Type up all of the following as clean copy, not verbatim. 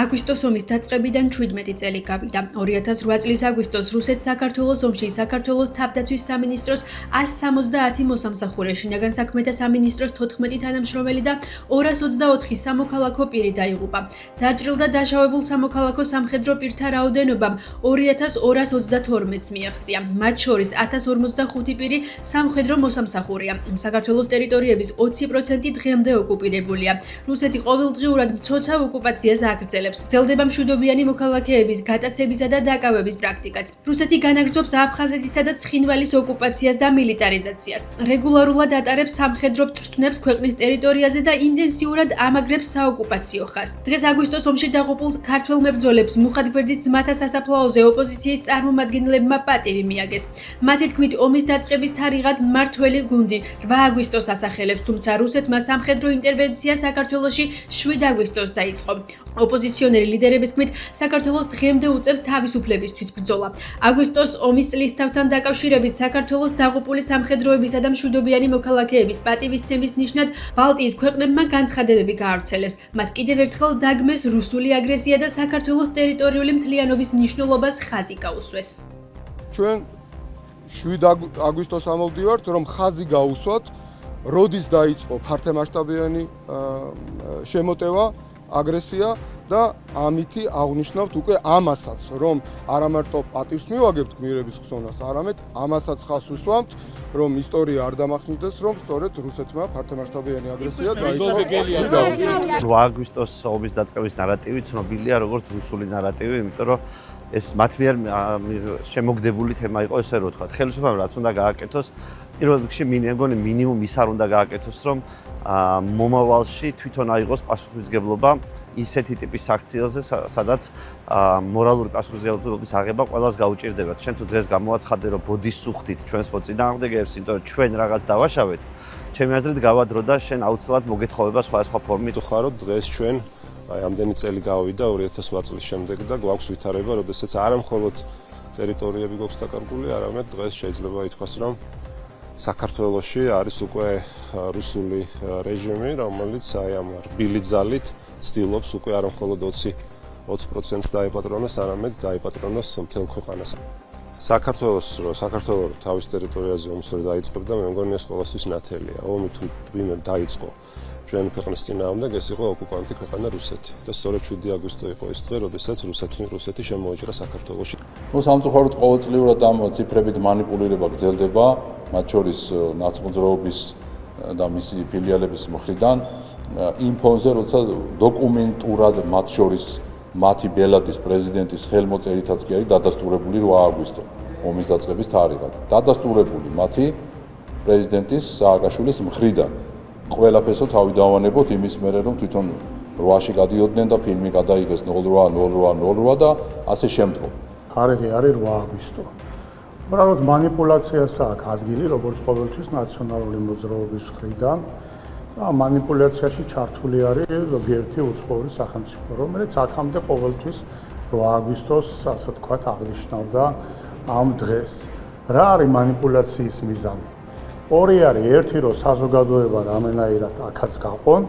აგვისტოს ომის დაწყებიდან 17 წელი გავიდა. 2008 წლის აგვისტოს რუსეთ-საქართველოს ომში საქართველოს თავდაცვის სამინისტროს 170 მოსამსახურე, შინაგან საქმეთა სამინისტროს 14 თანამშრომელი და 224 სამოქალაქო პირი დაიღუპა. დაჭრილ და დაშავებულ სამოქალაქო სამხედრო პირთა რაოდენობამ 2232-ს მიაღწია. მათ შორის 1045 პირი სამხედრო მოსამსახურეა. საქართველოს ტერიტორიების 20% დღემდე ოკუპირებულია. რუსეთი ყოველდღიურად მცოცავ ოკუპაციას აგრძელებს. გრძელდება მშვიდობიანი მოქალაქეების გატაცებისა და დაკავების პრაქტიკაც. რუსეთი განაგრძობს აფხაზეთისა და ცხინვალის ოკუპაციას და მილიტარიზაციას. რეგულარულად ატარებს სამხედრო წვრთნებს ქვეყნის ტერიტორიაზე და ინტენსიურად ამაგრებს საოკუპაციო ხაზს. დღეს აგვისტოს ომში დაღუპულ ქართველ მებრძოლებს მუხათგვერდის ძმათა სასაფლაოზე ოპოზიციის წარმომადგენლებმა პატივი მიაგეს. მათი თქმით, ომის დაწყების თარიღად მმართველი გუნდი 8 აგვისტოს ასახელებს, თუმცა რუსეთმა სამხედრო ინტერვენცია საქართველოში 7 აგვისტოს დაიწყო. ოპოზიციონერი ლიდერების თქმით, საქართველოს დღემდე უწევს თავისუფლებისთვის ბრძოლა. აგვისტოს ომის წლისთავთან დაკავშირებით საქართველოს დაღუპული სამხედროებისა და მშვიდობიანი მოქალაქეების პატივისცემის ნიშნად ბალტიის ქვეყნებმა განცხადებები გაავრცელეს. მათ კიდევ ერთხელ დაგმეს რუსული აგრესია და საქართველოს ტერიტორიული მთლიანობის მნიშვნელობას ხაზი გაუსვეს. ჩვენ 7 აგვისტოს ამოვდივართ, რომ ხაზი გაუსვათ, როდის დაიწყო ფართომასშტაბიანი შემოტევა, აგრესია და ამითი აღნიშნავთ უკვე ამასაც, რომ არა მარტო პატივს მივაგებთ გმირების ხსოვნას, არამედ ამასაც ხაზს უსვამთ, რომ ისტორია არ დამახინჯდეს, რომ სწორედ რუსეთმა ფართომასშტაბიანი აგრესია დაიწყო. 8 აგვისტოს ომის დაწყების ნარატივი ცნობილია როგორც რუსული ნარატივი, იმიტომ რომ ეს მათ მიერ შემოგდებული თემა იყო, ესე რომ ვთქვათ, ხელისუფლებამ რაც უნდა გააკეთოს, პირველ რიგში მეგონი მინიმუმ ის არ უნდა გააკეთოს, რომ მომავალში თვითონ აიღოს პასუხისმგებლობა ისეთი ტიპის აქციაზე, სადაც მორალური პასუხისმგებლობის აღება ყველას გაუჭირდებათ. შენ თუ დღეს გამოაცხადე, რომ ბოდის სუხთით ჩვენს მოწინააღმდეგეებს, იმიტომ რომ ჩვენ რაღაც დავაშავეთ, ჩემი აზრით გავადრო და შენ აუცილებლად მოგეთხოვება სხვადასხვა ფორმით. ვხაროთ დღეს ჩვენ აი ამდენი წელი გავიდა 2008 წლის შემდეგ და გვაქვს ვითარება, როდესაც არა მხოლოდ ტერიტორიები გვაქვს დაკარგული, არამედ დღეს შეიძლება ითქვას, რომ საქართველოში არის უკვე რუსული რეჟიმი, რომელიც აი ამ რბილი ძალით ცდილობს უკვე არა მხოლოდ 20% დაეპატრონოს, არამედ დაეპატრონოს მთელ ქვეყანას. საქართველოს თავის ტერიტორიაზე ომს ვერ დაიწყებდა, მე მგონი ეს ყოველთვის ნათელია. ომი თუ ვინმე დაიწყო ჩვენი ქვეყნის წინააღმდეგ, ეს იყო ოკუპანტი ქვეყანა რუსეთი. და სწორედ 7 აგვისტო იყო ის დღე, როდესაც რუსეთი შემოაჭრა საქართველოში. სამწუხაროდ ყოველწლიურად ამ ციფრებით მანიპულირება გრძელდება, მათ შორის ნაცმოძრაობის და მისი ფილიალების მხრიდან. იმ ფონზე, როცა დოკუმენტურად მათ შორის მათი ბელადის პრეზიდენტის ხელმოწერითაც კი არის დადასტურებული 8 აგვისტო ომის დაწყების თარიღად. დადასტურებული მათი პრეზიდენტის სააკაშვილის მხრიდან. ყველაფერსო თავი დავანებოთ იმის მერე, რომ თვითონ 8-ში გადიოდნენ და ფილმი გადაიღეს 08 და ასე შემდგომ. თარიღი არის 8 აგვისტო. უბრალოდ манипуляციას აქვს ადგილი, როგორც ყოველთვის ნაციონალური მოძრაობის მხრიდან. ამ манипуляციაში ჩართული არის ზოგიერთი უცხოური სახელმწიფო, რომელიც აქამდე ყოველთვის 8 აგვისტოს, ასე ვთქვათ, აღნიშნავდა ამ დღეს. რა არის манипуляციის მიზანი? ორი არის, ერთი რომ საზოგადოება რამენაირად აქაც გაყონ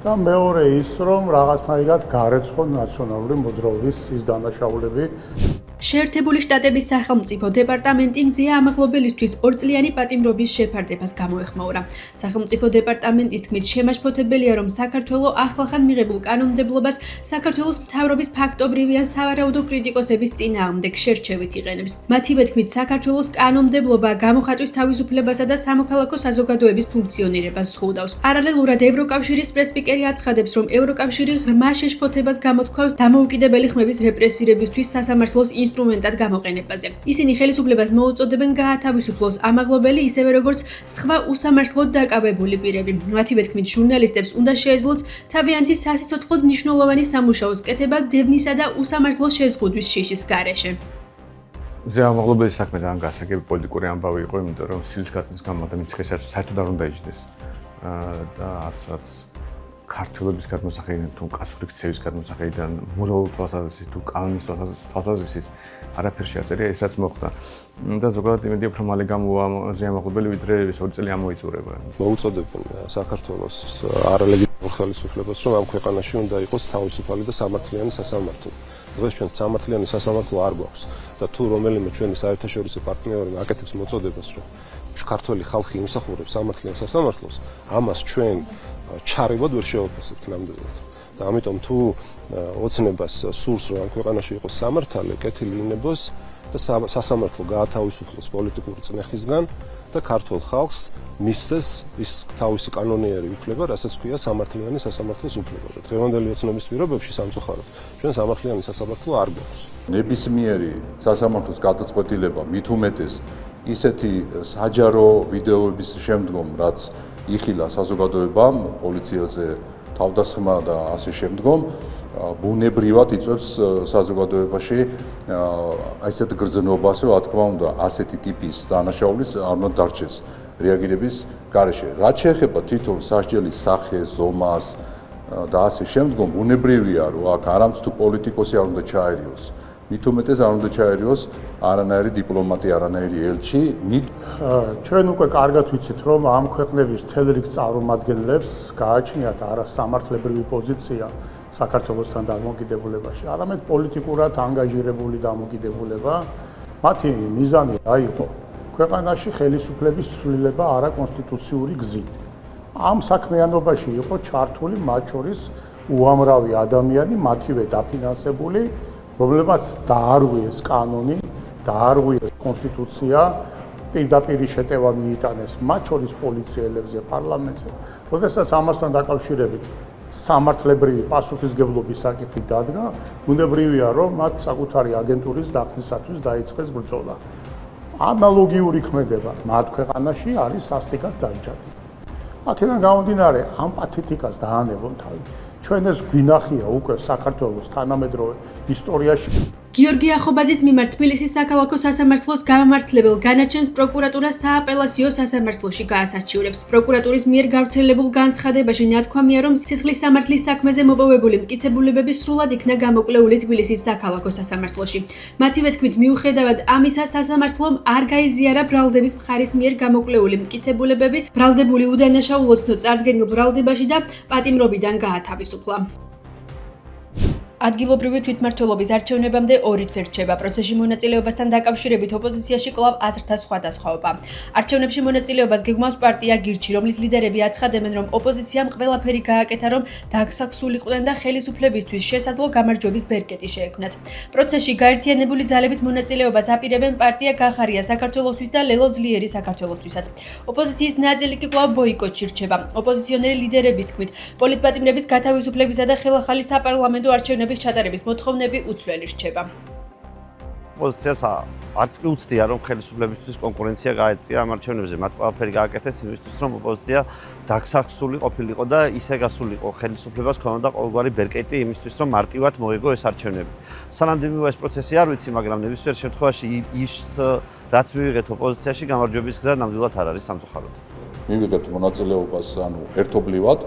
და მეორე ის რომ რაღაცნაირად გარეცხონ ნაციონალური მოძრაობის ის დანაშაულები. შეერთებული შტატების სახელმწიფო დეპარტამენტი მზია ამაღლობელისთვის 2 წლიანი პატიმრობის შეფარდებას გამოეხმაურა. სახელმწიფო დეპარტამენტის თქმით, შემაშფოთებელია, რომ საქართველოს ახლახან მიღებულ კანონმდებლობას საქართველოს მთავრობის ფაქტობრივი ან სავარაუდო კრიტიკოსების წინააღმდეგ შერჩევით იყენებს. მათივე თქმით, საქართველოს კანონმდებლობა გამოხატვის თავისუფლებასა და სამოქალაქო საზოგადოების ფუნქციონირებას ზღუდავს. პარალელურად ევროკავშირის პრესპიკერი აცხადებს, რომ ევროკავშირი ღრმა შეშფოთებას გამოთქვამს დამოუკიდებელი ხმების რეპრესირებისთვის სასამართლოს ინსტრუმენტად გამოყენებაზე. ისინი ხელისუფლებას მოუწოდებენ გაათავისუფლოს ამაღლობელი, ისევე როგორც სხვა უსამართლოდ დაკავებული პირები. მათივე თქმით, ჟურნალისტებს უნდა შეეძლოთ თავიანთი სასიცოცხლოდ მნიშვნელოვანი სამუშაოს კეთება დევნისა და უსამართლოს შეზღუდვის შიშის გარეშე. მზია ამაღლობელის საქმე ძალიან გასაგები პოლიტიკური ამბავი იყო, იმიტომ რომ სილის გაწმის გამო ადამიანის ხეს საერთოდ არ უნდა იჯდეს. და არც ქართველების გადმოსახედიდან თუ კაცური ქცევის გადმოსახედიდან მორალური თვალსაზრისით თუ კანონის თვალსაზრისით არაფერ შეაწერია ეს რაც მოხდა და ზოგადად იმედია უფრო მალე გამოვა ზეამაღლობელი ვიდრე 2 წელი ამოიწურება. მოუწოდებენ საქართველოს არალეგიტიმურ ხელისუფლებას, რომ ამ ქვეყანაში უნდა იყოს თავისუფალი და სამართლიანი სასამართლო. დღეს ჩვენ სამართლიანი სასამართლო არ გვაქვს და თუ რომელიმე ჩვენი საერთაშორისო პარტნიორი აკეთებს მოწოდებას, რომ ქართველი ხალხი იმსახურებს სამართლიან სასამართლოს, ამას ჩვენ ჩარევად ვერ შევაფასებთ ნამდვილად. და ამიტომ თუ ოცნებას სურს, რომ ამ ქვეყანაში იყოს სამართალი, კეთილი ინებოს და სასამართლო გაათავისუფლოს პოლიტიკური წნეხისგან და ქართულ ხალხს მისცეს ის თავისი კანონიერი უფლება, რასაც ქვია სამართლიანი სასამართლოს უფლება. და დღევანდელი ოცნების პირობებში სამწუხაროდ ჩვენ სამართლიანი სასამართლო არ გვაქვს. ნებისმიერი სასამართლოს გადაწყვეტილება მით უმეტეს ისეთი საჯარო ვიდეოების შემდგომ, რაც იხილა საზოგადოებამ, პოლიციაზე თავდასხმა და ასე შემდგომ, ბუნებრივად იწვევს საზოგადოებაში ასეთ გრძნობას, რომ რა თქმა უნდა, ასეთი ტიპის დანაშაულის არ უნდა დარჩეს რეაგირების გარეშე. რაც შეეხება თვითონ სასჯელის სახეს, ზომას და ასე შემდგომ, ბუნებრივია, რომ აქ არამც თუ პოლიტიკოსი არ უნდა ჩაერიოს. მით უმეტეს არ უნდა ჩაერიოს არანაირი დიპლომატი, არანაირი ელჩი. ჩვენ უკვე კარგად ვიცით, რომ ამ ქვეყნების მთელ რიგ წარმომადგენლებს გააჩნიათ არასამართლებრივი პოზიცია საქართველოსთან დამოკიდებულებაში, არამედ პოლიტიკურად ანგაჟირებული დამოკიდებულება. მათი მიზანი რა იყო? ქვეყანაში ხელისუფლების ცვლილება არაკონსტიტუციური გზით. ამ საქმიანობაში იყო ჩართული მათ შორის უამრავი ადამიანი, მათივე დაფინანსებული, რომლებმაც დაარღვიეს კანონი, დაარღვიეს კონსტიტუცია, პირდაპირ შეტევა მიიტანეს მათ შორის პოლიციელებზე, პარლამენტზე. როდესაც ამასთან დაკავშირებით სამართლებრივი პასუხისგებლობის საკითხი დადგა, ბუნებრივია, რომ მათ საკუთარი აგენტურის დახსნისათვის დაიწყეს ბრძოლა. ანალოგიური ქმედება მათ ქვეყანაში არის სასტიკად დაიჭრა. აქედან გამომდინარე, ამ პათეტიკას დაანებონ თავი. ჩვენ ეს გვინახია უკვე საქართველოს თანამედროვე ისტორიაში. გიორგი ახობაძის მიმართ თბილისის საქალაქო სასამართლოს გამამართლებელ განაჩენს პროკურატურა სააპელაციო სასამართლოში გაასარჩივრებს. პროკურატურის მიერ გავრცელებულ განცხადებაში ნათქვამია, რომ სისხლის სამართლის საქმეზე მოპოვებული მტკიცებულებები სრულად იქნა გამოკვლეული თბილისის საქალაქო სასამართლოში. მათივე თქმით, მიუხედავად ამისა, სასამართლომ არ გაიზიარა ბრალდების მხარის მიერ გამოკვლეული მტკიცებულებები ბრალდებული უდანაშაულოსნო წარდგენილ ბრალდებაში და პატიმრობიდან გაათავისუფლა. ადგილობრივი თვითმმართველობის არჩევნებამდე ორი თვე რჩება. პროცესში მონაწილეობასთან დაკავშირებით ოპოზიციაში კვლავ აზრთა სხვადასხვაობა. არჩევნებში მონაწილეობას გეგმავს პარტია გირჩი, რომლის ლიდერები აცხადებენ, რომ ოპოზიციამ ყველაფერი გააკეთა, რომ დაგსაქსულიყვნენ და ხელისუფლებისთვის შესაძლო გამარჯვების ბერკეტი შეექმნათ. პროცესში გაერთიანებული ძალებით მონაწილეობას აპირებენ პარტია გახარია საქართველოსთვის და ლელო ძლიერი საქართველოსთვისაც. ოპოზიციის ნაწილი კი კვლავ ბოიკოტში რჩება. ოპოზიციონერი ლიდერების თქმით, პოლიტპატიმრების გათავისუფლებისა და ხელახალი საპარლამენტო არჩევნების ჩატარების მოთხოვნები უცვლელი რჩება. ოპოზიციას არც კი უცდია, რომ ხელისუფლებისთვის კონკურენცია გაეწია ამ არჩევნებზე. მათ ყველაფერი გააკეთეს იმისთვის, რომ ოპოზიცია დაგსახსული ყოფილიყო და ისე გასულიყო ხელისუფლებას ქონოდა ყოველგვარი ბერკეტი იმისთვის, რომ მარტივად მოეგო ეს არჩევნები. სანამდე ეს პროცესი არ ვიცი, მაგრამ ნებისმიერ შემთხვევაში ის რაც მივიღეთ ოპოზიციაში, გამარჯვების გზა ნამდვილად არ არის სამწუხაროდ. მივიღებთ მონაწილეობას ანუ ერთობლივად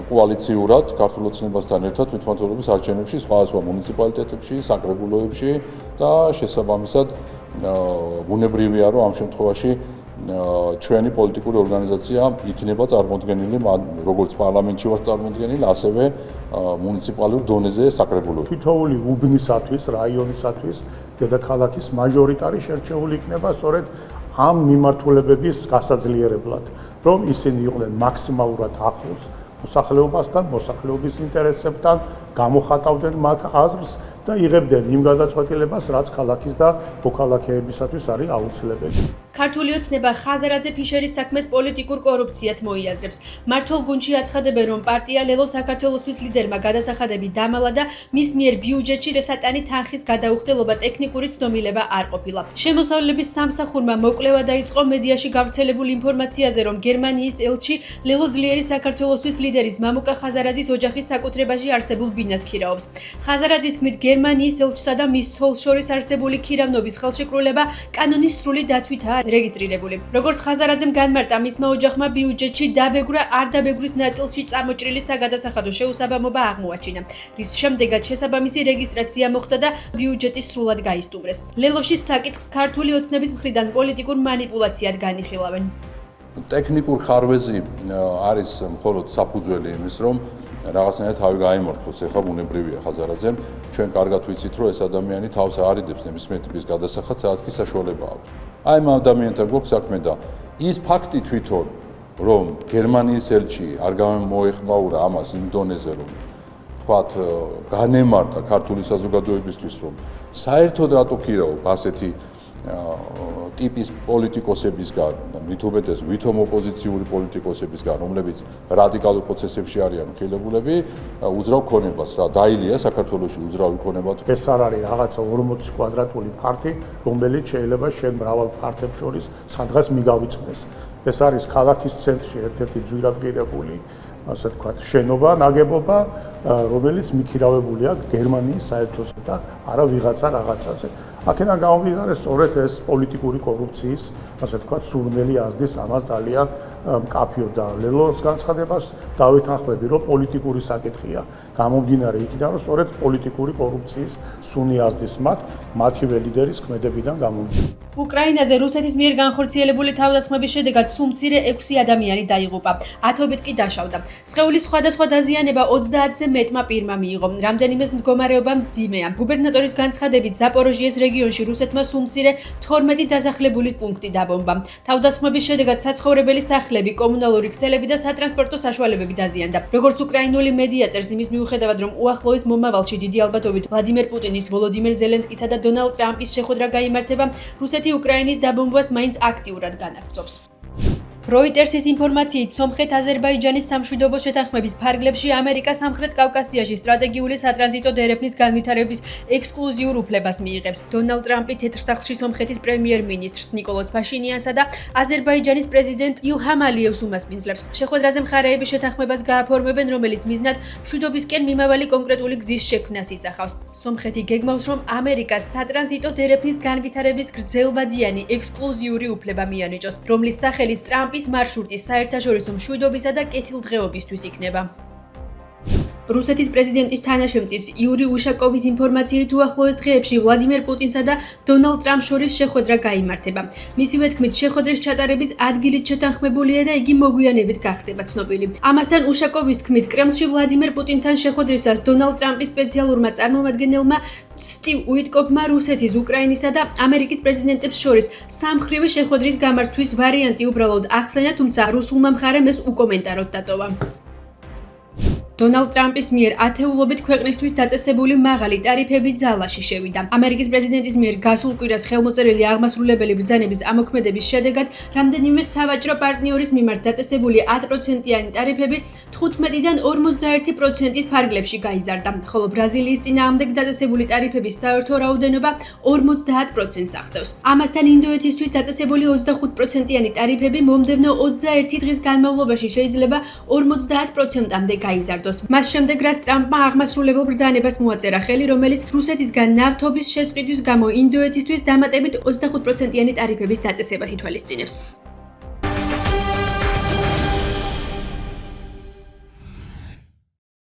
კოალიციურად ქართულ ოცნებასთან ერთად თვითმმართველობის არჩევნებში, სხვადასხვა მუნიციპალიტეტებში, საკრებულოებში და შესაბამისად ბუნებრივია, რომ ამ შემთხვევაში ჩვენი პოლიტიკური ორგანიზაცია იქნება წარმოდგენილი როგორც პარლამენტში ვარ წარმოდგენილი, ასევე მუნიციპალურ დონეზე საკრებულოებში. თითოეული უბნისათვის, რაიონისათვის დედაქალაქის მაჟორიტარი შერჩეული იქნება სწორედ ამ მიმართულებების გასაძლიერებლად, რომ ისინი იყვნენ მაქსიმალურად ახლოს მოსახლეობასთან, მოსახლეობის ინტერესებთან, გამოხატავდნენ მათ აზრს და იღებდნენ იმ გადაწყვეტილებას, რაც ქალაქის და მოქალაქეებისათვის არის აუცილებელი. ქართული ოცნება ხაზარაძე ფიშერის საქმეს პოლიტიკურ კორუფციად მოიაზრებს. მმართველ გუნდში აცხადებენ, რომ პარტია ლელო საქართველოსთვის ლიდერმა გადასახადები დამალა და მის მიერ ბიუჯეტში შესატანი თანხის გადაუხდელობა ტექნიკური ცნობილება არ ყოფილა. შემოსავლების სამსახურმა მოკვლევა დაიწყო მედიაში გავრცელებულ ინფორმაციაზე, რომ გერმანიის ელჩი ლელო ძლიერი საქართველოსთვის ლიდერის მამუკა ხაზარაძის ოჯახის საკუთრებაში არსებულ ბინას ქირაობს. ხაზარაძის თქმით, გერმანიის ელჩსა და მის ცოლს შორის არსებული ქირავნობის ხელშეკრულება კანონის სრული დაცვითაა რეგისტრირებული. როგორც ხაზარაძემ განმარტა, მისმა ოჯახმა ბიუჯეტში დაბეგვრა არ დაბეგვრის ნაწილში წამოჭრილი საგადასახადო შეუსაბამობა აღმოაჩინა, რის შემდეგაც შესაბამისი რეგისტრაცია მოხდა და ბიუჯეტი სრულად გაისტუმრეს. ლელოშის საკითხს ქართული ოცნების მხრიდან პოლიტიკურ მანიპულაციად განიხილავენ. ტექნიკურ ხარვეზი არის მხოლოდ საფუძველი იმის, რომ რაღაცნაირად თავი გაიმართოს. ეხლა ბუნებრივია ხაზარაძემ, ჩვენ კარგად ვიცით, რომ ეს ადამიანი თავს არიდებს ნებისმიერ ტიპის გადასახადს, სადაც კი საშუალება აქვს. აი ამ ადამიანთან გვაქვს საქმე და ის ფაქტი თვითონ, რომ გერმანიის ელჩი არ გამოეხმაურა ამას იმ დონეზე, რომ თქვათ განემართა ქართული საზოგადოებისთვის, რომ საერთოდ რატო ქირაობ ასეთი ტიპის პოლიტიკოსებისგან და მით უმეტეს ვითომ ოპოზიციური პოლიტიკოსებისგან, რომლებიც რადიკალურ პროცესებში არიან ხელებულები, უძრავ ქონებას რა დაილია საქართველოში უძრავი ქონება. ეს არ არის რაღაცა 40 კვადრატული ფართი, რომელიც შეიძლება შენ მრავალ ფართებს შორის სადღაც მიგავიწყდეს. ეს არის ქალაქის ცენტრში ერთ-ერთი ძვირადღირებული ასე ვთქვათ, შენობა, ნაგებობა, რომელიც მიქირავებული აქვს გერმანიის საელჩოზე და არა ვიღაცა რაღაცაზე. აქედან გამომდინარე, სწორედ ეს პოლიტიკური კორუფციის, ასე ვთქვათ, სურნელი აზდის ამას ძალიან მკაფიო და ლელოს განცხადებას დავითანხმები, რომ პოლიტიკური საკითხია. გამომდინარე იქიდან, რომ სწორედ პოლიტიკური კორუფციის სუნი აზდის მათივე ლიდერის ქმედებიდან გამომდინარე. უკრაინაზე რუსეთის მიერ განხორციელებული თავდასხმების შედეგად სულ მცირე 6 ადამიანი დაიღუპა, 10-ობით კი დაშავდა. სხეულის სხვადასხვა დაზიანება 30-ზე მეტმა პირმა მიიღო. რამდენიმეს მდგომარეობა მძიმეა. გუბერნატორის განცხადებით, ზაპოროჟიეს რეგიონში რუსეთმა სულ მცირე 12 დასახლებული პუნქტი დაბომბა. თავდასხმების შედეგად საცხოვრებელი სახლები, კომუნალური ქსელები და სატრანსპორტო საშუალებები დაზიანდა. როგორც უკრაინული მედია წერს, იმის მიუხედავად, რომ უახლოეს მომავალში დიდი ალბათობით ვლადიმერ პუტინის, ვოლოდიმერ ზელენსკისა და დონალდ ტრამპის შეხვედრა გაიმართება, რუსეთი უკრაინის დაბომბვას მაინც აქტიურად განაგრძობს. როიტერსის ინფორმაციით, სომხეთ-აზერბაიჯანის სამშვიდობო შეთანხმების ფარგლებში ამერიკა სამხრეთ კავკასიაში სტრატეგიული სატრანზიტო დერეფნის განვითარების ექსკლუზიურ უფლებას მიიღებს. დონალდ ტრამპი თეთრ სახლში სომხეთის პრემიერ-მინისტრს ნიკოლოზ ფაშინიანსა და აზერბაიჯანის პრეზიდენტ ილჰამ ალიევს უმასპინძლებს. შეხვედრაზე მხარეები შეთანხმებას გააფორმებენ, რომელიც მიზნად მშვიდობისკენ მიმავალი კონკრეტული გზის შექმნას ისახავს. სომხეთი გეგმავს, რომ ამერიკას სატრანზიტო დერეფნის განვითარების გრძელვადიანი ექსკლუზიური უფლება მიანიჭოს, რომლის სახელის ტრამპის მარშრუტი საერთაშორისო მშვიდობისა და კეთილდღეობისთვის იქნება. რუსეთის პრეზიდენტის თანაშემწის იური უშაკოვის ინფორმაციით, უახლოეს დღეებში ვლადიმერ პუტინსა და დონალდ ტრამპს შორის შეხვედრა გაიმართება. მისივე თქმით, შეხვედრის ჩატარების ადგილით შეთანხმებულია და იგი მოგვიანებით გახდება ცნობილი. ამასთან უშაკოვის თქმით, კრემლში ვლადიმერ პუტინთან შეხვედრისას დონალდ ტრამპის სპეციალურმა წარმომადგენელმა სტივ უიტკოფმა რუსეთის, უკრაინისა და ამერიკის პრეზიდენტებს შორის სამმხრივი შეხვედრის გამართვის ვარიანტი უბრალოდ ახსენა, თუმცა რუსულმა მხარემ ეს უკომენტაროდ დატოვა. დონალდ ტრამპის მიერ ათეულობით ქვეყნისთვის დაწესებული მაღალი ტარიფები ძალაში შევიდა. ამერიკის პრეზიდენტის მიერ გასულ კვირას ხელმოწერილი აღმასრულებელი ბრძანების ამოქმედების შედეგად რამდენიმე სავაჭრო პარტნიორის მიმართ დაწესებული 10%-იანი ტარიფები 15-დან 51%-ის ფარგლებში გაიზარდა, ხოლო ბრაზილიის წინააღმდეგ დაწესებული ტარიფების საერთო რაოდენობა 50%-ს აღწევს. ამასთან ინდოეთისთვის დაწესებული 25%-იანი ტარიფები მომდევნო 21 დღის განმავლობაში შეიძლება 50%-მდე გაიზარდოს. მას შემდეგ, რაც ტრამპმა აღმასრულებელ ბრძანებას მოაწერა ხელი, რომელიც რუსეთისგან ნავთობის შესყიდვის გამო ინდოეთისთვის დამატებით 25%-იანი ტარიფების დაწესებას ითვალისწინებს.